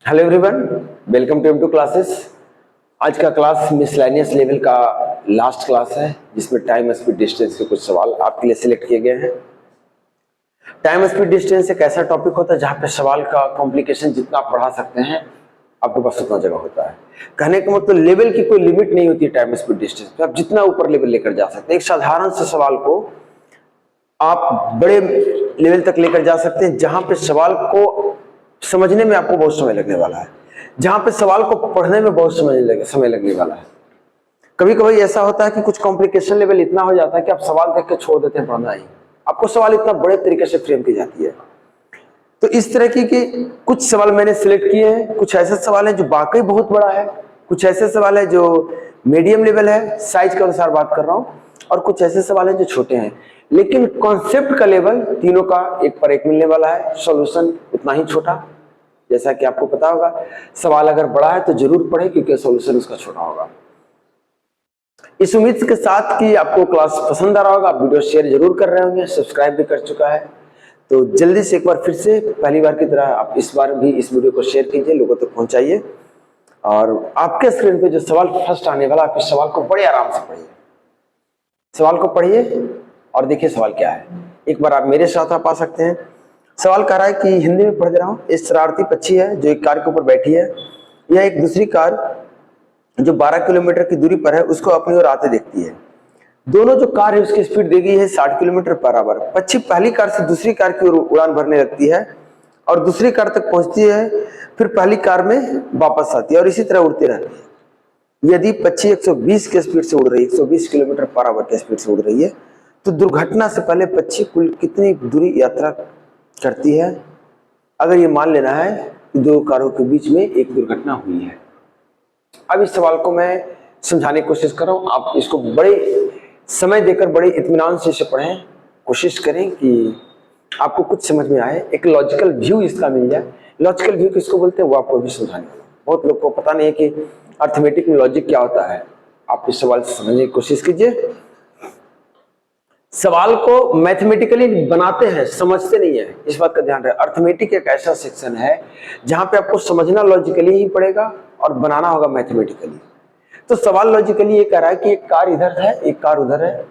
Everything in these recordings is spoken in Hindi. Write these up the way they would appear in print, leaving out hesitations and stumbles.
Hello everyone, welcome to M2 classes. आज का क्लास मिसलेनियस लेवल का लास्ट क्लास है, जिसमें टाइम स्पीड डिस्टेंस के कुछ सवाल आपके लिए सिलेक्ट किए गए हैं। टाइम स्पीड डिस्टेंस एक ऐसा टॉपिक होता है जहां पे सवाल का कॉम्प्लिकेशन जितना आप बढ़ा सकते हैं आपके पास उतना जगह होता है। कहने का मतलब लेवल की कोई लिमिट नहीं होती है टाइम स्पीड डिस्टेंस पे, आप जितना ऊपर लेवल लेकर जा सकते हैं। एक साधारण से सवाल को आप बड़े लेवल तक लेकर जा सकते हैं, जहां पे सवाल को समझने में आपको बहुत समय लगने वाला है, जहां पे सवाल को पढ़ने में बहुत समय लगने वाला है। कभी कभी ऐसा होता है कि कुछ कॉम्प्लिकेशन लेवल इतना हो जाता है कि आप सवाल देख के छोड़ देते हैं पढ़ना ही, आपको सवाल इतना बड़े तरीके से फ्रेम की जाती है। तो इस तरह की कुछ सवाल मैंने सिलेक्ट किए हैं। कुछ ऐसे सवाल हैं जो वाकई बहुत बड़ा है, कुछ ऐसे सवाल है जो मीडियम लेवल है, साइज के अनुसार बात कर रहा हूं, और कुछ ऐसे सवाल हैं जो छोटे हैं, लेकिन कॉन्सेप्ट का लेवल तीनों का एक पर एक मिलने वाला है, सॉल्यूशन उतना ही छोटा। जैसा कि आपको पता होगा, सवाल अगर बड़ा है तो जरूर पढ़े, क्योंकि सॉल्यूशन उसका छोटा होगा। इस उम्मीद के साथ कि आपको क्लास पसंद आ रहा होगा, आप वीडियो शेयर जरूर कर रहे होंगे, सब्सक्राइब भी कर चुका है तो जल्दी से एक बार फिर से पहली बार की तरह आप इस बार भी इस वीडियो को शेयर कीजिए, लोगों तक पहुंचाइए। और आपके स्क्रीन पे जो सवाल फर्स्ट आने वाला, आप इस सवाल को बड़े आराम से पढ़िए, सवाल को पढ़िए और देखिए सवाल क्या है। एक बार आप मेरे साथ आप आ सकते हैं। सवाल कह रहा है कि हिंदी में पढ़ दे रहा हूं। एक शरारती पक्षी है जो एक कार के ऊपर बैठी है, यह एक दूसरी कार जो 12 किलोमीटर की दूरी पर है उसको अपनी ओर आते देखती है। दोनों जो कार है उसकी स्पीड दी गई है 60 किलोमीटर पर आवर। पक्षी पहली कार से दूसरी कार की ओर उड़ान भरने लगती है और दूसरी कार तक पहुंचती है, फिर पहली कार में वापस आती है और इसी तरह उड़ती रहती है। यदि पक्षी 120 की स्पीड से उड़ रही है, 120 किलोमीटर पर आवर की स्पीड से उड़ रही है, तो दुर्घटना से पहले पक्षी कुल कितनी दूरी यात्रा करती है? अगर ये मान लेना है कि दो कारों के बीच में एक दुर्घटना हुई है। अब इस सवाल को मैं समझाने की कोशिश कर रहा हूं, आप इसको बड़े समय देकर बड़े इत्मीनान से इसे पढ़ें, कोशिश करें कि आपको कुछ समझ में आए, एक लॉजिकल व्यू इसका मिल जाए। लॉजिकल व्यू किसको बोलते हैं वो आपको भी समझाने वाला। बहुत लोग को पता नहीं है कि अर्थमेटिक में लॉजिक क्या होता है। आप इस सवाल से समझने की कोशिश कीजिए। सवाल को मैथमेटिकली बनाते हैं, समझते नहीं है, इस बात का ध्यान रहे। अर्थमेटिक एक ऐसा सेक्शन है जहां पे आपको समझना लॉजिकली ही पड़ेगा और बनाना होगा मैथमेटिकली। तो सवाल लॉजिकली ये कह रहा है कि एक कार इधर है, एक कार उधर है,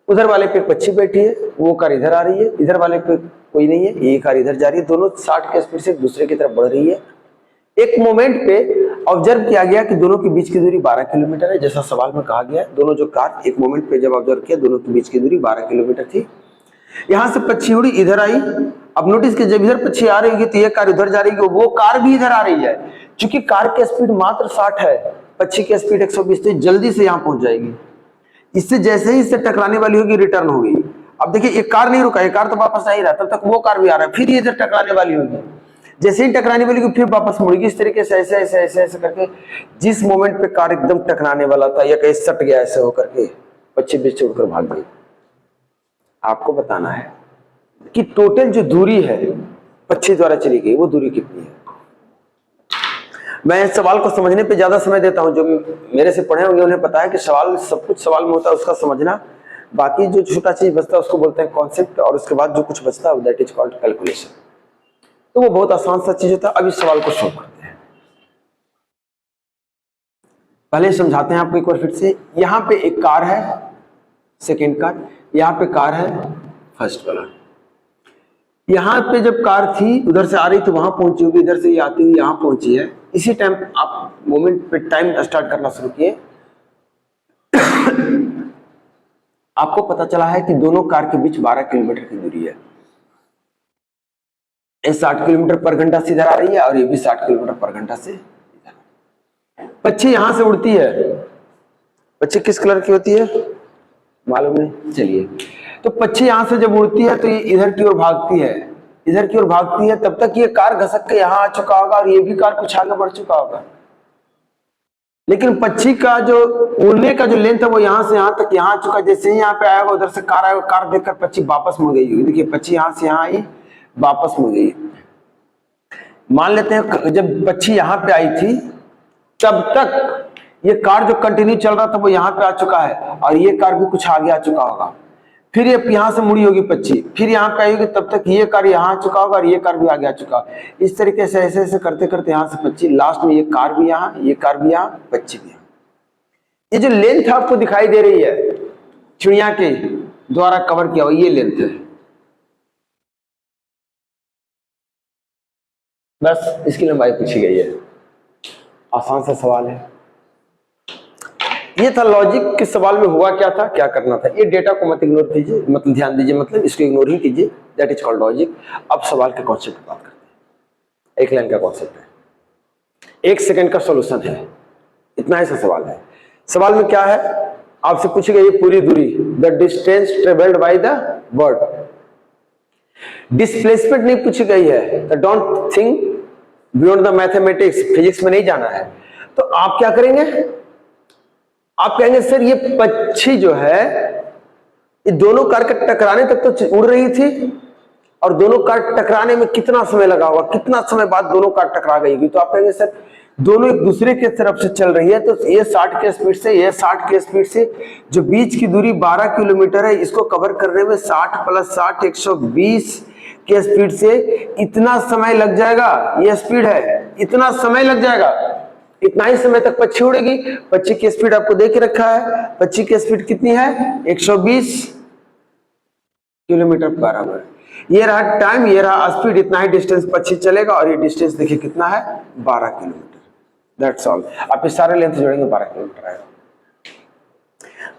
उधर वाले पे पक्षी बैठी है, वो कार इधर आ रही है, इधर वाले पे कोई नहीं है, ये कार इधर जा रही है, दोनों 60 के स्पीड से एक दूसरे की तरफ बढ़ रही है। एक मोमेंट पे ऑब्जर्व किया गया कि दोनों के बीच की दूरी 12 किलोमीटर है, जैसा सवाल में कहा गया है। दोनों जो कार एक मोमेंट पे जब ऑब्जर्व किया, दोनों के बीच की दूरी 12 किलोमीटर थी। यहां से पक्षी उड़ी, इधर आई। अब नोटिस कि जब इधर पक्षी आ रही होगी तो ये कार इधर जा रही है, वो कार भी इधर आ रही है। क्योंकि कार की स्पीड मात्र 60 है, पक्षी की स्पीड 120, तो जल्दी से यहां पहुंच जाएगी। इससे जैसे ही इससे टकराने वाली होगी, रिटर्न हो गई। अब देखिए एक कार नहीं रुका, एक कार तो वापस आ ही रहा, तब तक वो कार भी आ रहा है, फिर इधर टकराने वाली होगी, जैसे ही टकराने वाली को फिर वापस मुड़ेगी। इस तरीके से ऐसे ऐसे ऐसे ऐसे करके जिस मोमेंट पे कार एकदम टकराने वाला था या कहीं सट गया ऐसे होकर के, पक्षी बीच से उड़कर भाग गई। आपको बताना है कि टोटल जो दूरी है पक्षी द्वारा चली गई वो दूरी कितनी है। मैं इस सवाल को समझने पे ज्यादा समय देता हूं। जो मेरे से पढ़े होंगे उन्हें पता है कि सवाल सब कुछ सवाल में होता है उसका समझना, बाकी जो छोटा चीज बचता है उसको बोलते हैं कॉन्सेप्ट, और उसके बाद जो कुछ बचता है दैट इज कॉल्ड कैलकुलेशन। तो वो बहुत आसान सा चीज होता है। अब इस सवाल को सॉल्व करते हैं। पहले समझाते हैं आपको एक बार फिर से। यहाँ पे एक कार है, सेकेंड कार, यहाँ पे कार है, फर्स्ट वाला। यहाँ पे जब कार थी उधर से आ रही तो वहां पहुंची होगी, इधर से ये आती हुई यहाँ पहुंची है। इसी टाइम आप मोमेंट पे टाइम स्टार्ट करना शुरू किए। आपको पता चला है कि दोनों कार के बीच 12 किलोमीटर की दूरी है। ये 60 किलोमीटर पर घंटा से इधर आ रही है और ये भी 60 किलोमीटर पर घंटा से इधर। पक्षी यहां से उड़ती है। पक्षी किस कलर की होती है मालूम है? चलिए, तो पक्षी यहां से जब उड़ती है तो ये इधर की ओर भागती है, इधर की ओर भागती है। तब तक ये कार घसक के यहां आ चुका होगा और ये भी कार कुछ आगे बढ़ चुका होगा। लेकिन पक्षी का जो उड़ने का जो लेंथ है वो यहां से यहां तक यहाँ आ चुका है। जैसे ही यहाँ पे आएगा उधर से कार आएगा, कार देखकर पक्षी वापस मुड़ गई होगी। देखिए पक्षी यहां से यहां आई, वापस मुड़ गई। मान लेते हैं जब पक्षी यहां पे आई थी तब तक ये कार जो कंटिन्यू चल रहा था वो यहां पे आ चुका है और ये कार भी कुछ आगे आ चुका होगा। फिर ये यहाँ से मुड़ी होगी 25, फिर यहाँ पे आई होगी, तब तक ये कार यहाँ आ चुका होगा और ये कार भी आगे आ चुका होगा। इस तरीके से ऐसे ऐसे करते करते यहाँ से 25, लास्ट में ये कार भी यहाँ, ये कार भी यहाँ, 25 भी यहाँ। ये जो लेंथ आपको दिखाई दे रही है चिड़िया के द्वारा कवर किया हुआ, ये लेंथ है। बस इसकी लंबाई पूछी गई है। आसान सा सवाल है। ये था लॉजिक के सवाल में हुआ क्या था, क्या करना था। ये डेटा को मत इग्नोर कीजिए, मतलब ध्यान दीजिए, मतलब इसको इग्नोर ही कीजिए। That is called logic. अब सवाल के कॉन्सेप्ट की बात करते हैं। एक लाइन का कॉन्सेप्ट है, 1 सेकंड का सॉल्यूशन है, इतना ही सा सवाल है। सवाल में क्या है, आपसे पूछी गई पूरी दूरी, the distance travelled by the bird. Displacement नहीं पूछी गई है, तो don't think beyond the mathematics, physics में नहीं जाना है। तो आप क्या करेंगे, आप कहेंगे सर ये पक्षी जो है ये दोनों कार के टकराने तक तो उड़ रही थी, और दोनों कार टकराने में कितना समय लगा होगा, कितना समय बाद दोनों कार टकरा गई। तो आप कहेंगे सर दोनों एक दूसरे के तरफ से चल रही है, तो ये 60 के स्पीड से, ये 60 के स्पीड से, जो बीच की दूरी 12 किलोमीटर है, इसको कवर करने में 60 + 60 120 के स्पीड से इतना समय लग जाएगा। ये स्पीड है, इतना समय लग जाएगा, इतना ही समय तक पक्षी उड़ेगी। पक्षी की स्पीड आपको दे के रखा है, पक्षी की स्पीड कितनी है, 120 किलोमीटर बराबर। ये रहा टाइम, ये रहा स्पीड, इतना ही डिस्टेंस पक्षी चलेगा, और ये डिस्टेंस देखिए कितना है, 12 किलोमीटर। That's all. आप ये सारे लेंथ जोड़ेंगे 12 किलोमीटर आएगा।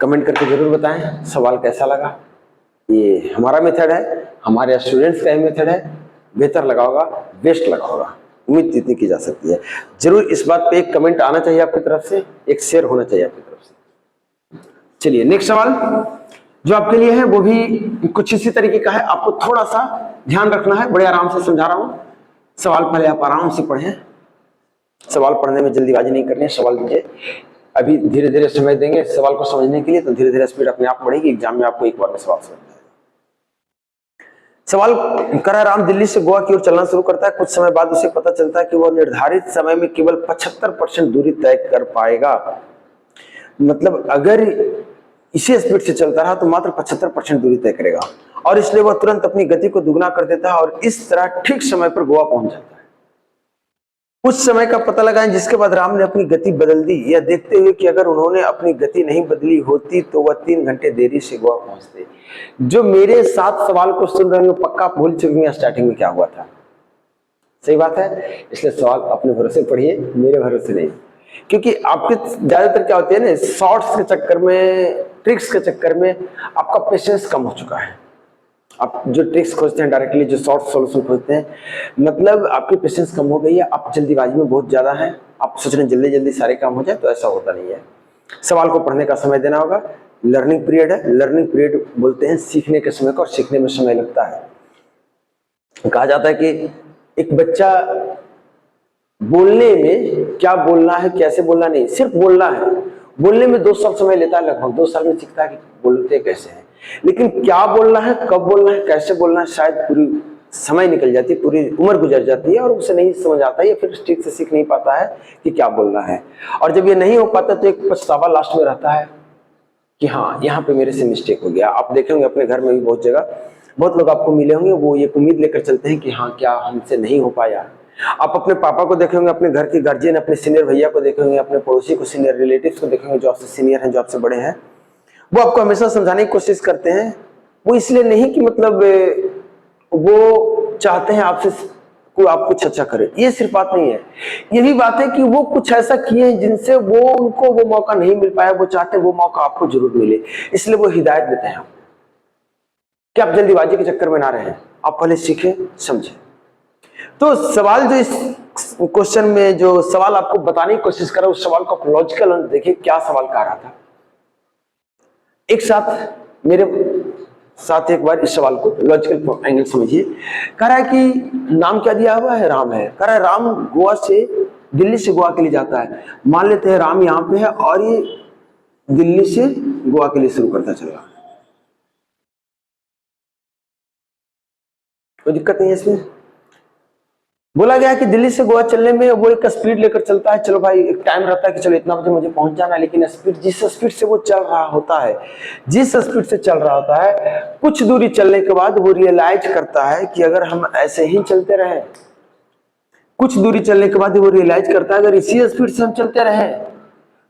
कमेंट करके जरूर बताएं सवाल कैसा लगा। ये हमारा मेथड है, हमारे स्टूडेंट्स का मेथड है। बेहतर लगा होगा, बेस्ट लगा होगा, उम्मीद इतनी की जा सकती है। जरूर इस बात पे एक कमेंट आना चाहिए आपकी तरफ से, एक शेयर होना चाहिए आपकी तरफ से। चलिए नेक्स्ट सवाल जो आपके लिए है वो भी कुछ इसी तरीके का है। आपको थोड़ा सा ध्यान रखना है, बड़े आराम से समझा रहा हूं। सवाल पहले आप आराम से पढ़ें, सवाल पढ़ने में जल्दीबाजी नहीं करनी है। सवाल दीजिए, अभी धीरे धीरे समय देंगे सवाल को समझने के लिए, तो धीरे धीरे स्पीड अपने आप बढ़ेगी। एग्जाम में आपको एक बार में सवाल समझ में आएगा। सवाल करा, राम दिल्ली से गोवा की ओर चलना शुरू करता है। कुछ समय बाद उसे पता चलता है कि वह निर्धारित समय में केवल 75% दूरी तय कर पाएगा। मतलब अगर इसी स्पीड से चलता रहा तो मात्र 75% दूरी तय करेगा, और इसलिए वह तुरंत अपनी गति को दुगना कर देता है और इस तरह ठीक समय पर गोवा पहुंच जाता है। कुछ समय का पता लगाएं जिसके बाद राम ने अपनी गति बदल दी, यह देखते हुए कि अगर उन्होंने अपनी गति नहीं बदली होती तो वह 3 घंटे देरी से गोवा पहुंचते। जो मेरे साथ सवाल को सुन रहे हैं पक्का भूल चुके हैं स्टार्टिंग में क्या हुआ था। सही बात है, इसलिए सवाल अपने भरोसे पढ़िए, मेरे भरोसे नहीं। क्योंकि आपके ज्यादातर क्या होते हैं ना, शॉर्ट्स के चक्कर में, ट्रिक्स के चक्कर में आपका पेशेंस कम हो चुका है। आप जो ट्रिक्स खोजते हैं डायरेक्टली, जो शॉर्ट सॉल्यूशन खोजते हैं, मतलब आपकी पेशेंस कम हो गई है। आप जल्दीबाजी में बहुत ज्यादा है, आप सोच रहे हैं जल्दी जल्दी सारे काम हो जाए, तो ऐसा होता नहीं है। सवाल को पढ़ने का समय देना होगा। लर्निंग पीरियड है, लर्निंग पीरियड बोलते हैं सीखने के समय को, और सीखने में समय लगता है। कहा जाता है कि एक बच्चा बोलने में क्या बोलना है, कैसे बोलना नहीं, सिर्फ बोलना है, बोलने में 2 साल समय लेता है, लगभग 2 साल में सीखता है कि बोलते कैसे हैं। लेकिन क्या बोलना है, कब बोलना है, कैसे बोलना है, शायद पूरी समय निकल जाती है, पूरी उम्र गुजर जाती है, और उसे नहीं समझ आता है, या फिर ठीक से सीख नहीं पाता है कि क्या बोलना है। और जब ये नहीं हो पाता तो एक पछतावा लास्ट में रहता है कि हाँ यहाँ पे मेरे से मिस्टेक हो गया। आप देखेंगे अपने घर में भी बहुत जगह, बहुत लोग आपको मिले होंगे, वो ये उम्मीद लेकर चलते हैं कि हाँ क्या हमसे नहीं हो पाया। आप अपने पापा को देखेंगे, अपने घर के गार्जियन, अपने सीनियर भैया को देखेंगे, अपने पड़ोसी को, सीनियर रिलेटिव्स को देखेंगे जो आपसे सीनियर हैं, जो आपसे बड़े हैं। वो आपको हमेशा समझाने की कोशिश करते हैं। वो इसलिए नहीं कि मतलब वो चाहते हैं आपसे कोई आप कुछ अच्छा करे, ये सिर्फ बात नहीं है। ये भी बात है कि वो कुछ ऐसा किए हैं जिनसे उनको वो मौका नहीं मिल पाया, वो चाहते हैं वो मौका आपको जरूर मिले, इसलिए वो हिदायत देते हैं आपको कि आप जल्दीबाजी के चक्कर में ना रहें, आप पहले सीखें, समझें। तो सवाल जो इस क्वेश्चन में जो सवाल आपको बताने की कोशिश कर रहा है, उस सवाल को लॉजिकल देखिए क्या सवाल कह रहा था। एक साथ मेरे साथ एक बार इस सवाल को लॉजिकल एंगल समझिए। कह रहा है कि नाम क्या दिया हुआ है, राम है। कह रहा है राम गोवा से, दिल्ली से गोवा के लिए जाता है। मान लेते हैं राम यहाँ पे है और ये दिल्ली से गोवा के लिए शुरू करता चल रहा है, कोई दिक्कत नहीं है इसमें। बोला गया कि दिल्ली से गोवा चलने में वो एक स्पीड लेकर चलता है, चलो भाई एक टाइम रहता है कि चलो इतना बजे मुझे पहुंच जाना है, लेकिन स्पीड जिस स्पीड से वो चल रहा होता है, जिस स्पीड से चल रहा होता है, कुछ दूरी चलने के बाद वो रियलाइज करता है कि अगर हम ऐसे ही चलते रहे, कुछ दूरी चलने के बाद वो रियलाइज करता है अगर इसी स्पीड से हम चलते रहे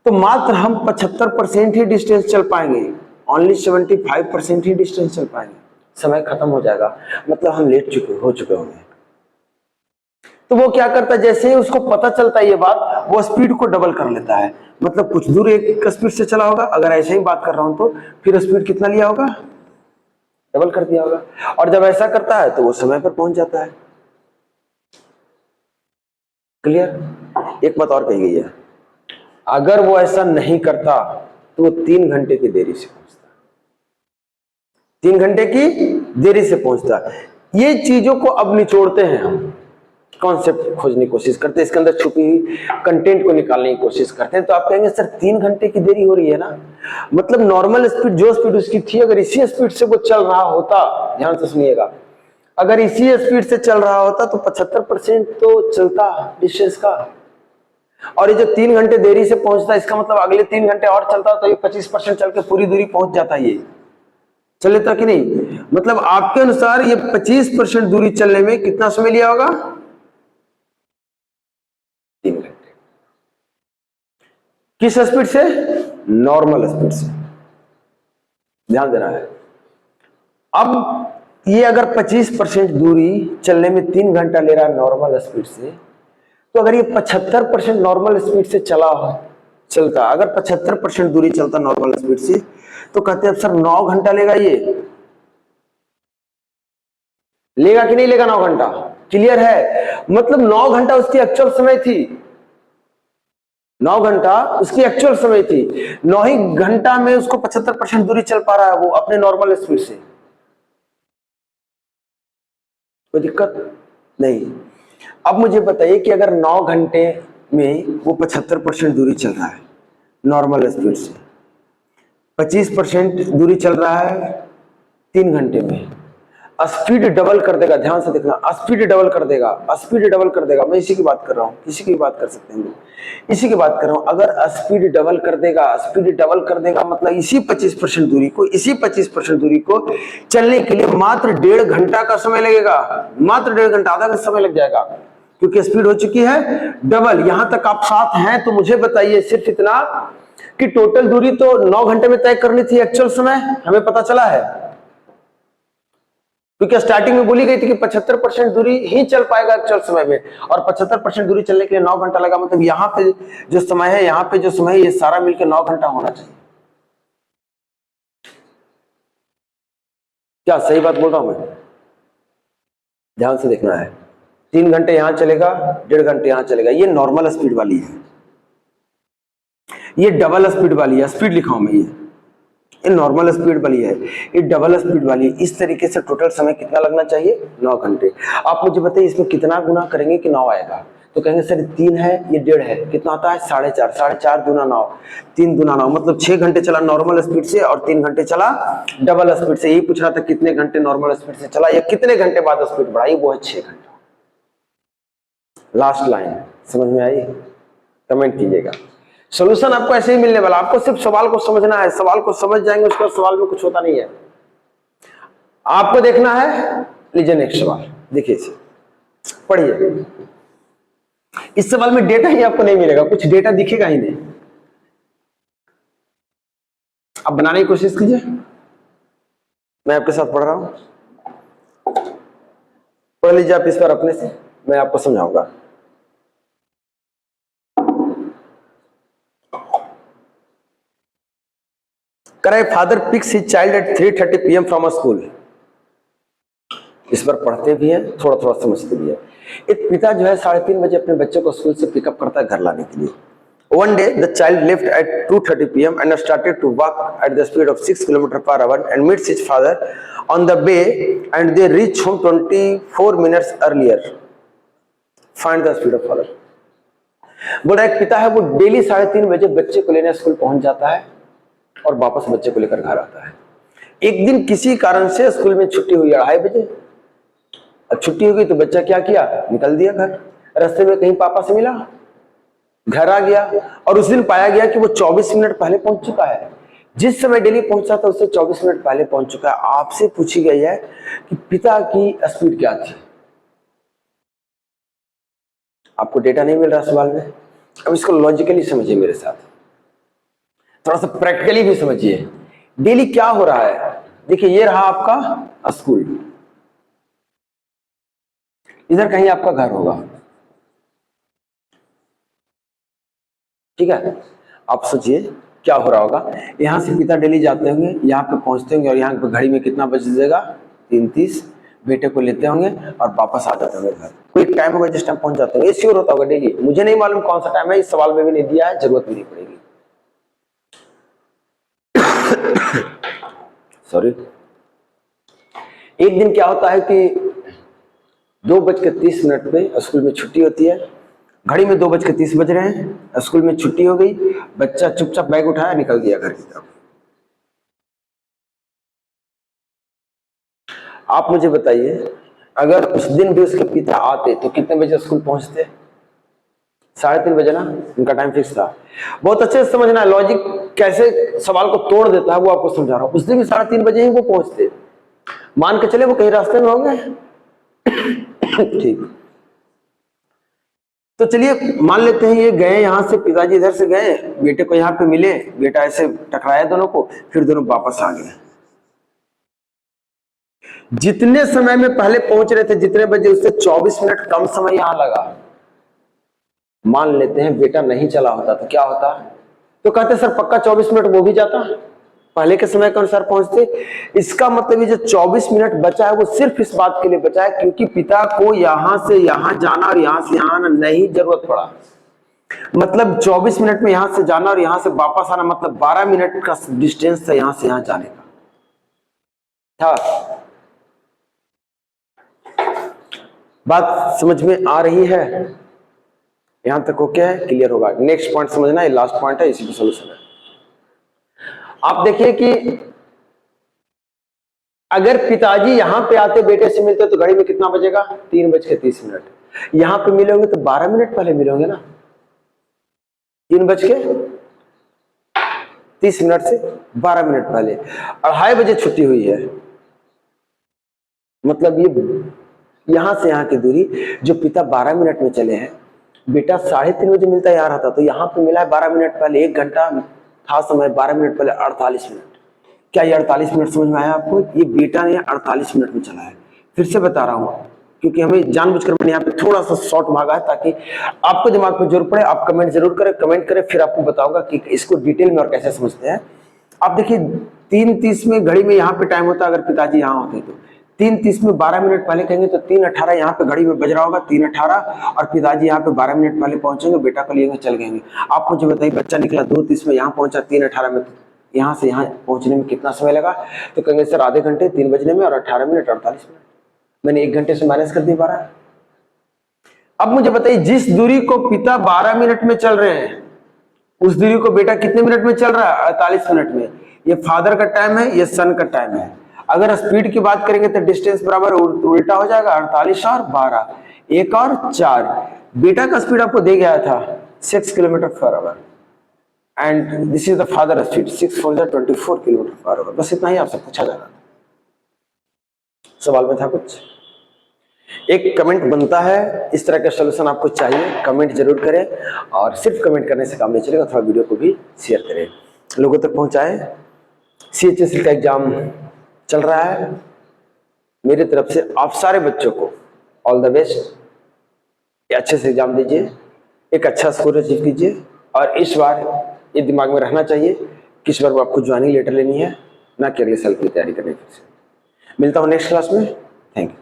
तो मात्र हम 75% ही डिस्टेंस चल पाएंगे, ओनली 75% ही डिस्टेंस चल पाएंगे, समय खत्म हो जाएगा, मतलब हम लेट हो चुके होंगे। तो वो क्या करता है, जैसे ही उसको पता चलता है ये बात, वो स्पीड को डबल कर लेता है, मतलब कुछ दूर एक स्पीड से चला होगा, अगर ऐसे ही बात कर रहा हूं तो फिर स्पीड कितना लिया होगा, डबल कर दिया होगा, और जब ऐसा करता है तो वो समय पर पहुंच जाता है। क्लियर? एक बात और कही गई है, अगर वो ऐसा नहीं करता तो वो 3 घंटे की देरी से पहुंचता, 3 घंटे की देरी से पहुंचता। ये चीजों को अब निचोड़ते हैं हम, कॉन्सेप्ट खोजने की कोशिश करते हैं, इसके अंदर छुपी हुई कंटेंट को निकालने की कोशिश करते हैं। तो आप कहेंगे सर 3 घंटे की देरी हो रही है ना, मतलब नॉर्मल स्पीड जो स्पीड उसकी थी, अगर इसी स्पीड से वो चल रहा होता, ध्यान से सुनिएगा, अगर इसी स्पीड से चल रहा होता तो 75% तो चलता डिस्टेंस का, और ये जो 3 घंटे देरी से पहुंचता, इसका मतलब अगले 3 घंटे और चलता तो ये 25% चल के पूरी दूरी पहुंच जाता, ये चल लेता कि नहीं? मतलब आपके अनुसार ये 25% दूरी चलने में कितना समय लिया होगा? 3 घंटे। किस स्पीड से? नॉर्मल स्पीड से, ध्यान देना है। अब ये अगर 25% दूरी चलने में 3 घंटा ले रहा है नॉर्मल स्पीड से, तो अगर ये 75% नॉर्मल स्पीड से चलता, अगर 75% दूरी चलता नॉर्मल स्पीड से, तो कहते हैं सर 9 घंटा लेगा, ये लेगा कि नहीं लेगा? 9 घंटा। क्लियर है? मतलब 9 घंटा उसकी एक्चुअल समय थी, 9 घंटा उसकी एक्चुअल समय थी, 9 ही घंटा में उसको 75% दूरी चल पा रहा है वो अपने नॉर्मल स्पीड से, कोई दिक्कत नहीं। अब मुझे बताइए कि अगर 9 घंटे में वो 75% दूरी चल रहा है नॉर्मल स्पीड से, 25% दूरी चल रहा है 3 घंटे में, स्पीड डबल कर देगा, ध्यान से देखना, स्पीड डबल कर देगा, स्पीड डबल कर देगा। मैं इसी की बात कर रहा हूं, किसी की बात कर सकते हैं, इसी की बात कर रहा हूं। अगर स्पीड डबल कर देगा, स्पीड डबल कर देगा मतलब इसी 25% दूरी को, इसी 25% दूरी को चलने के लिए मात्र 1.5 घंटा का समय लगेगा, मात्र 1.5 घंटा, आधा घंटा समय लग जाएगा, क्योंकि स्पीड हो चुकी है डबल। यहां तक आप साथ हैं तो मुझे बताइए सिर्फ इतना कि टोटल दूरी तो 9 घंटे में तय करनी थी, एक्चुअल समय हमें पता चला है, क्योंकि स्टार्टिंग में बोली गई थी कि 75% दूरी ही चल पाएगा एक्चुअल समय में, और 75% दूरी चलने के लिए 9 घंटा लगा, मतलब यहाँ पे जो समय है, यहाँ पे जो समय है, ये सारा मिलकर 9 घंटा होना चाहिए। क्या सही बात बोल रहा हूं मैं? ध्यान से देखना है। 3 घंटे यहां चलेगा, 1.5 घंटे यहां चलेगा, ये नॉर्मल स्पीड वाली है, ये डबल स्पीड वाली है, स्पीड लिखा हूं मैं, ये नॉर्मल स्पीड वाली है, ये डबल स्पीड वाली है। इस तरीके से टोटल समय कितना लगना चाहिए? 9 घंटे। आप मुझे बताइए इसमें कितना गुना करेंगे कि 9 आएगा? तो कहेंगे सर 3 है, ये 1.5 है, कितना आता है? 4.5, 4.5 दूना 9, 3 दूना 9, मतलब 6 घंटे चला नॉर्मल स्पीड से और 3 घंटे चला डबल स्पीड से। यही पूछ रहा था कितने घंटे नॉर्मल स्पीड से चला या कितने घंटे बाद स्पीड बढ़ाई, वो है 6 घंटा। लास्ट लाइन समझ में आई? कमेंट कीजिएगा। सॉल्यूशन आपको ऐसे ही मिलने वाला, आपको सिर्फ सवाल को समझना है, सवाल को समझ जाएंगे उसके बाद सवाल में कुछ होता नहीं है, आपको देखना है। लीजिए नेक्स्ट सवाल देखिए, इसे पढ़िए। इस सवाल में डेटा ही आपको नहीं मिलेगा, कुछ डेटा दिखेगा ही नहीं, आप बनाने की कोशिश कीजिए, मैं आपके साथ पढ़ रहा हूं, पढ़ लीजिए आप इस बार अपने से, मैं आपको समझाऊंगा। करे father picks his child at 3:30 PM from a school. इस पर पढ़ते भी हैं, थोड़ा थोड़ा समझते भी हैं। एक पिता जो है 3:30 बजे अपने बच्चे को स्कूल से पिकअप करता है घर लाने के लिए। One day the child left at 2:30 PM and started to walk at the speed of 6 km/h and meets his father on the way and they reach home 24 minutes earlier. Find the speed of father. बोला एक पिता है वो डेली 3:30 बजे बच्चे को लेने स्कूल पहुंच जाता है और वापस बच्चे को लेकर घर आता है। एक दिन किसी कारण से स्कूल में छुट्टी हुई 2:30 बजे अब छुट्टी हो गई तो बच्चा क्या किया, निकल दिया घर। रास्ते में कहीं पापा से मिला, घर आ गया, और उस दिन पाया गया कि वो 24 मिनट पहले पहुंच चुका है। जिस समय डेली पहुंचा था उससे 24 मिनट पहले पहुंच चुका है। आपसे पूछी गई है कि पिता की स्पीड क्या थी। आपको डेटा नहीं मिल रहा सवाल में। अब इसको लॉजिकली समझिए मेरे साथ, थोड़ा सा प्रैक्टिकली भी समझिए। डेली क्या हो रहा है, देखिए ये रहा आपका स्कूल, इधर कहीं आपका घर होगा, ठीक है। आप सोचिए क्या हो रहा होगा। यहां से पिता डेली जाते होंगे, यहाँ पे पहुंचते होंगे, और यहाँ पे घड़ी में कितना बज जाएगा, 3:30। बेटे को लेते होंगे और वापस आ जाते होंगे घर। कोई टाइम होगा जिस टाइम पहुंच जाते होंगे, ये श्योर होता होगा डेली। मुझे नहीं मालूम कौन सा टाइम है, इस सवाल में भी नहीं दिया है, जरूरत भी नहीं पड़ेगी। सॉरी। एक दिन क्या होता है कि 2:30 पे स्कूल में छुट्टी होती है, घड़ी में 2:30 बज रहे हैं, स्कूल में छुट्टी हो गई, बच्चा चुपचाप बैग उठाया, निकल दिया घर की तरफ। आप मुझे बताइए, अगर उस दिन भी उसके पिता आते तो कितने बजे स्कूल पहुंचते? 3:30 बजे ना, उनका टाइम फिक्स था। बहुत अच्छे से समझना, लॉजिक कैसे सवाल को तोड़ देता है वो आपको समझा रहा हूं। उस दिन भी 3:30 बजे ही वो पहुंचते। मान के चले वो कहीं रास्ते में होंगे, ठीक। तो चलिए मान लेते हैं ये गए, यहां से पिताजी इधर से गए, बेटे को यहाँ पे मिले, बेटा ऐसे टकराया दोनों को, फिर दोनों वापस आ गए। जितने समय में पहले पहुंच रहे थे, जितने बजे, उससे 24 मिनट कम समय यहां लगा। मान लेते हैं बेटा नहीं चला होता तो क्या होता, तो कहते सर पक्का 24 मिनट वो भी जाता, पहले के समय के अनुसार पहुंचते। इसका मतलब ये जो 24 मिनट बचा है वो सिर्फ इस बात के लिए बचा है क्योंकि पिता को यहां से यहां जाना और यहां से यहां आना नहीं जरूरत पड़ा। मतलब 24 मिनट में यहां से जाना और यहां से वापस आना, मतलब 12 मिनट का डिस्टेंस था यहां से यहां जाने का था। बात समझ में आ रही है? यहां तक ओके है, क्लियर होगा। नेक्स्ट पॉइंट समझना, ये लास्ट पॉइंट है, इसी पे सोल्यूशन है। आप देखिए कि अगर पिताजी यहां पे आते, बेटे से मिलते, तो घड़ी में कितना बजेगा, 3:30। यहां पे मिलोगे तो 12 मिनट पहले मिलोगे ना, 3:30 से 12 मिनट पहले। 2:30 बजे छुट्टी हुई है, मतलब ये यहां से यहां की दूरी जो पिता 12 मिनट में चले हैं, बेटा 3:30 बजे मिलता यार आता, तो यहां पे मिला है 12 मिनट पहले। 1 घंटा था समय, 12 मिनट पहले 48 मिनट। क्या ये 48 मिनट समझ में आया आपको? ये बेटा ने 48 मिनट में चला है। फिर से बता रहा हूं, क्योंकि हमें जानबूझकर मैंने यहाँ पे थोड़ा सा शॉर्ट भागा है ताकि आपको दिमाग पे जोर पड़े। आप कमेंट जरूर करें, कमेंट करें, फिर आपको बताऊंगा कि इसको डिटेल में और कैसे समझते हैं। आप देखिए 3:30 में घड़ी में यहाँ पे टाइम होता, अगर पिताजी यहाँ होते तो 3:30 में 12 मिनट पहले कहेंगे तो 3:18 यहाँ पे घड़ी में बज रहा होगा, 3:18, और पिताजी यहाँ पे 12 मिनट पहले पहुंचेंगे, बेटा को लेंगे, चल गएंगे। आप मुझे बताइए, बच्चा निकला 2:30 में, यहाँ पहुंचा 3:18 में, यहाँ से यहाँ पहुंचने में कितना समय लगा? तो कहेंगे सर आधे घंटे 3 बजने में, और 18 मिनट 48 मिनट। मैंने 1 घंटे से माइनस कर दी 12। अब मुझे बताइए, जिस दूरी को पिता 12 मिनट में चल रहे हैं, उस दूरी को बेटा कितने मिनट में चल रहा है? 48 मिनट में। ये फादर का टाइम है, ये सन का टाइम है। अगर स्पीड की बात करेंगे तो डिस्टेंस बराबर उल्टा हो जाएगा, 48 और 12, 1 और 4। बेटा का स्पीड आपको दे गया था 6 km/h, and this is the father speed, 6 4 24 km/h। बस इतना ही आपसे पूछा जा रहा था। सवाल में था कुछ? एक कमेंट बनता है, इस तरह का सॉल्यूशन आपको चाहिए, कमेंट जरूर करें, और सिर्फ कमेंट करने से काम नहीं चलेगा, थोड़ा वीडियो को भी शेयर करें, लोगों तक पहुंचाएं। CHSL का एग्जाम चल रहा है, मेरी तरफ से आप सारे बच्चों को ऑल द बेस्ट। अच्छे से एग्जाम दीजिए, एक अच्छा स्कोर अचीव कीजिए, और इस बार ये दिमाग में रहना चाहिए कि इस बार आपको ज्वाइनिंग लेटर लेनी है, ना कि अगले साल की तैयारी करने की। मिलता हूं नेक्स्ट क्लास में। Thank you.